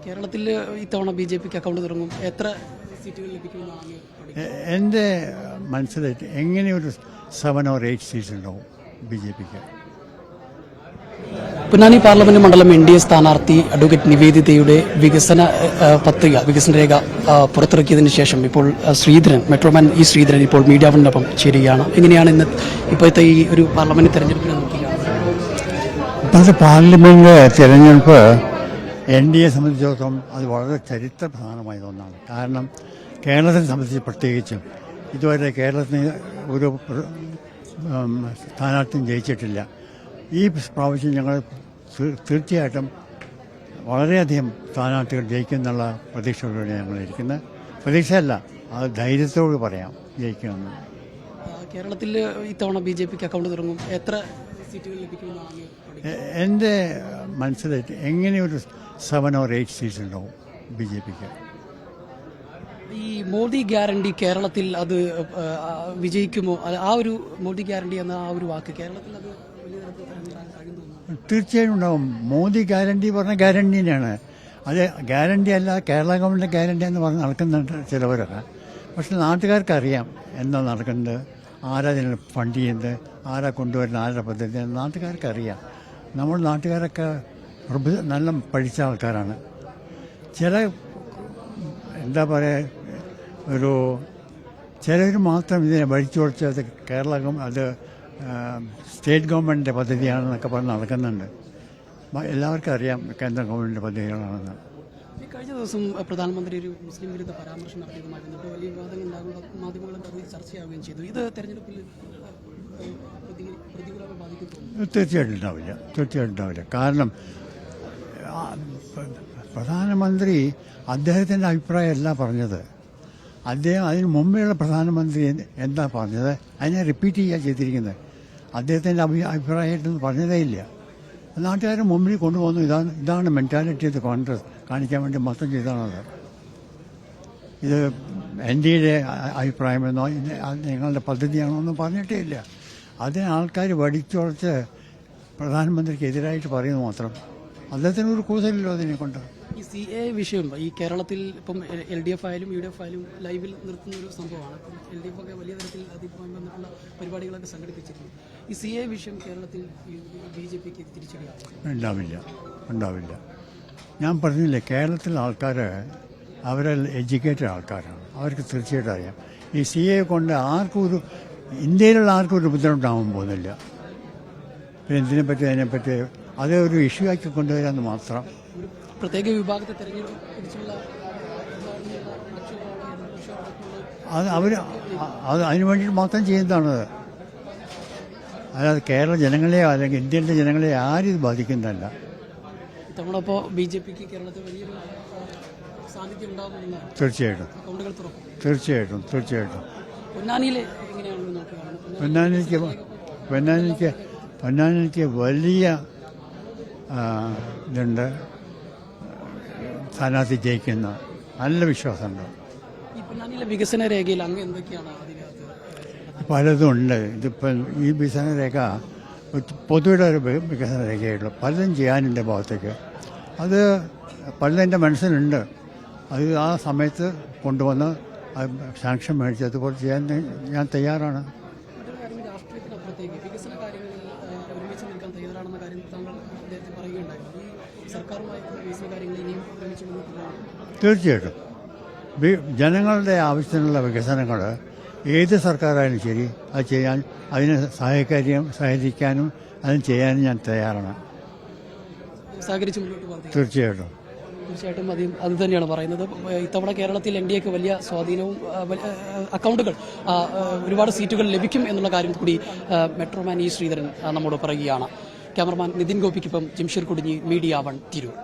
കേരളത്തിൽ ഇത്തവണ ബി.ജെ.പിക്ക് അക്കൗണ്ട് തുടങ്ങും. എത്ര സീറ്റുകൾ ലഭിക്കുമെന്നാണ്? എൻ്റെ മനസ്സിലായിട്ട് എങ്ങനെയൊരു 7 or 8 സീറ്റ്സ് ഉണ്ടാവും ബി.ജെ.പിക്ക്. പൊന്നാനി പാർലമെന്റ് മണ്ഡലം എൻ.ഡി.എ സ്ഥാനാർത്ഥി അഡ്വക്കേറ്റ് നിവേദിതയുടെ വികസന പത്രിക, വികസന രേഖ പുറത്തിറക്കിയതിനു ശേഷം ഇപ്പോൾ ശ്രീധരൻ, മെട്രോമാൻ ഇ ശ്രീധരൻ ഇപ്പോൾ മീഡിയ വണിനൊപ്പം ചേരുകയാണ്. എങ്ങനെയാണ് ഇന്ന് ഇപ്പോഴത്തെ ഈ ഒരു പാർലമെന്റ് തെരഞ്ഞെടുപ്പിനെ നോക്കിയാണ്? ഇപ്പോഴത്തെ പാർലമെന്റ് തെരഞ്ഞെടുപ്പ് എൻ.ഡി.എ സംബന്ധിച്ചിടത്തോളം അത് വളരെ ചരിത്ര പ്രധാനമായ ഒന്നാണ്. കാരണം കേരളത്തെ സംബന്ധിച്ച് പ്രത്യേകിച്ചും ഇതുവരെ കേരളത്തിന് ഒരു സ്ഥാനാർത്ഥിയും ജയിച്ചിട്ടില്ല. ഈ പ്രാവശ്യം ഞങ്ങൾ തീർച്ചയായിട്ടും വളരെയധികം സ്ഥാനാർത്ഥികൾ ജയിക്കുമെന്നുള്ള പ്രതീക്ഷയോടെ ഞങ്ങളിരിക്കുന്നത്. പ്രതീക്ഷയല്ല, അത് ധൈര്യത്തോട് പറയാം ജയിക്കുമെന്ന്. കേരളത്തിൽ ഇത്തവണ ബി.ജെ.പിക്ക് അക്കൗണ്ട് തുടങ്ങും. എത്ര സീറ്റുകൾ ലഭിക്കുമെന്നാണ്? എൻ്റെ മനസ്സിലായിട്ട് എങ്ങനെയൊരു 7 or 8 സീറ്റ്സ് ഉണ്ടാവും ബി.ജെ.പിക്ക്. ഈ മോദി ഗ്യാരണ്ടി കേരളത്തിൽ അത് വിജയിക്കുമോ? ആ ഒരു മോദി ഗ്യാരണ്ടി എന്ന ആ ഒരു വാക്ക് കേരളത്തിൽ അത് വലിയ തരത്തിൽ തീർച്ചയായും ഉണ്ടാവും. മോദി ഗ്യാരണ്ടി പറഞ്ഞ ഗ്യാരണ്ടി തന്നെയാണ്. അത് ഗ്യാരണ്ടി അല്ല, കേരള ഗവൺമെൻറ് ഗ്യാരണ്ടി എന്ന് പറഞ്ഞ് നടക്കുന്നുണ്ട് ചിലവരൊക്കെ. പക്ഷെ നാട്ടുകാർക്കറിയാം എന്താ നടക്കുന്നത്, ആരാ ഇതിന് ഫണ്ട് ചെയ്യുന്നത്, ആരാ കൊണ്ടുവരുന്നത്, ആരുടെ പദ്ധതി നാട്ടുകാർക്കറിയാം. നമ്മുടെ നാട്ടുകാരൊക്കെ നല്ല പഠിച്ച ആൾക്കാരാണ്. ചില എന്താ പറയുക, ചിലർ മാത്രം ഇതിനെ വഴിച്ചു കൊടുത്തത് കേരളം അത് സ്റ്റേറ്റ് ഗവൺമെൻറ്റിൻ്റെ പദ്ധതിയാണെന്നൊക്കെ പറഞ്ഞ് നടക്കുന്നുണ്ട്. എല്ലാവർക്കും അറിയാം കേന്ദ്ര ഗവൺമെൻറ്റിൻ്റെ പദ്ധതികളാണെന്ന്. കഴിഞ്ഞ ദിവസം പ്രധാനമന്ത്രി ഒരു മുസ്ലിം വിരുദ്ധ പരാമർശം നടത്തിയതുമായി ബന്ധപ്പെട്ട് വലിയ വിവാദങ്ങൾ ഉണ്ടാകുന്ന മാധ്യമങ്ങളും അത് ചർച്ചയാവുകയും ചെയ്തു. ഇത് തെരഞ്ഞെടുപ്പിൽ പ്രതികൂലമായി ബാധിക്കുന്നു? തീർച്ചയായിട്ടും ഉണ്ടാവില്ല. കാരണം പ്രധാനമന്ത്രി അദ്ദേഹത്തിൻ്റെ അഭിപ്രായമല്ല പറഞ്ഞത്. അദ്ദേഹം അതിന് മുമ്പെയുള്ള പ്രധാനമന്ത്രി എന്താ പറഞ്ഞത് അതിനെ റിപ്പീറ്റ് ചെയ്യുക ചെയ്തിരിക്കുന്നത്. അദ്ദേഹത്തിൻ്റെ അഭിപ്രായമായിട്ടൊന്നും പറഞ്ഞതേ ഇല്ല. നാട്ടുകാരെ മുമ്പിൽ കൊണ്ടുപോകുന്നു. ഇതാണ് മെൻറ്റാലിറ്റി ഓഫ് കോൺഗ്രസ് കാണിക്കാൻ വേണ്ടി മൊത്തം ചെയ്താണത്. ഇത് എൻ്റെ അഭിപ്രായമെന്നോ നിങ്ങളുടെ പദ്ധതിയാണോ ഒന്നും പറഞ്ഞിട്ടേ ഇല്ല. അതിന് ആൾക്കാർ വടിച്ചുടച്ച് പ്രധാനമന്ത്രിക്ക് എതിരായിട്ട് പറയുന്നത് മാത്രം. അദ്ദേഹത്തിന് ഒരു കൂസലില്ലോ അതിനെ കൊണ്ട്. ഈ CA വിഷയം ഈ കേരളത്തിൽ ഇപ്പം LDF ആയാലും UDF ആയാലും ലൈവിൽ നിർത്തുന്ന ഒരു സംഭവമാണ്. ഇപ്പം LDF ഒക്കെ വലിയ തരത്തിൽ അതുമായി ബന്ധപ്പെട്ടുള്ള പരിപാടികളൊക്കെ സംഘടിപ്പിച്ചിട്ടുണ്ട്. ഈ CA വിഷയം കേരളത്തിൽ ബി.ജെ.പിക്ക് തിരിച്ചടിയാവും? ഉണ്ടാവില്ല. ഞാൻ പറഞ്ഞില്ലേ, കേരളത്തിലെ ആൾക്കാർ അവരെ എഡ്യൂക്കേറ്റഡ് ആൾക്കാരാണ്. അവർക്ക് തീർച്ചയായിട്ടും അറിയാം. ഈ CA കൊണ്ട് ഇന്ത്യയിലുള്ള ആർക്കും ഒരു ബുദ്ധിമുട്ടാവാൻ പോകുന്നില്ല. പിന്നെ അതിനെപ്പറ്റി അത് ഒരു ഇഷ്യൂ ആക്കി കൊണ്ടുവരാമെന്ന് മാത്രം. പ്രത്യേക വിഭാഗത്തെ തിരഞ്ഞെടുപ്പിച്ചുള്ള അത് അതിനു വേണ്ടിയിട്ട് മാത്രം ചെയ്യുന്നതാണത്. അല്ലാതെ കേരള ജനങ്ങളെയോ അല്ലെങ്കിൽ ഇന്ത്യയിലെ ജനങ്ങളെ ആരും ഇത് ബാധിക്കുന്നതല്ല. ഇത്തവണ ഇപ്പോൾ ബി.ജെ.പിക്ക് കേരളത്തിൽ വലിയൊരു സാന്നിധ്യം ഉണ്ടാകുമെന്ന് തീർച്ചയായിട്ടും. പൊന്നാനിയിൽ എങ്ങനെയാണെന്ന് നോക്കുകയാണ്? പൊന്നാനിക്ക് വലിയ ഇതുണ്ട്. സ്ഥാനാർത്ഥി ജയിക്കുന്ന നല്ല വിശ്വാസമുണ്ട്. ഈ പൊന്നാനിയിലെ വികസന രേഖയിൽ അങ്ങ് എന്തൊക്കെയാണ്? പലതും ഉണ്ട്. ഇതിപ്പം ഈ വികസന രേഖ പൊതുവെ ഒരു വികസന രേഖയുള്ളൂ. പലതും ചെയ്യാനുണ്ട് ഭാഗത്തേക്ക്. അത് പലതും എൻ്റെ മനസ്സിലുണ്ട്. അത് ആ സമയത്ത് കൊണ്ടുവന്ന് സാങ്ഷൻ മേടിച്ച് അതുപോലെ ചെയ്യാൻ ഞാൻ തയ്യാറാണ്. തീർച്ചയായിട്ടും ജനങ്ങളുടെ ആവശ്യത്തിനുള്ള വികസനങ്ങൾ ഏത് സർക്കാരായാലും ശരി അത് ചെയ്യാൻ, അതിന് സഹകരിക്കാനും അതിന് ചെയ്യാനും ഞാൻ തയ്യാറാണ്. തീർച്ചയായിട്ടും അത് തന്നെയാണ് പറയുന്നത്. ഇത്തവണ കേരളത്തിൽ NDAക്ക് വലിയ സ്വാധീനവും അക്കൗണ്ടുകൾ ഒരുപാട് സീറ്റുകൾ ലഭിക്കും എന്നുള്ള കാര്യം കൂടി മെട്രോമാൻ ഇ ശ്രീധരൻ നമ്മോട് പറയുകയാണ്. ക്യാമറമാൻ നിതിൻ ഗോപിക്കൊപ്പം ജംഷീർ കുടിഞ്ഞി, മീഡിയ 1 തിരൂർ.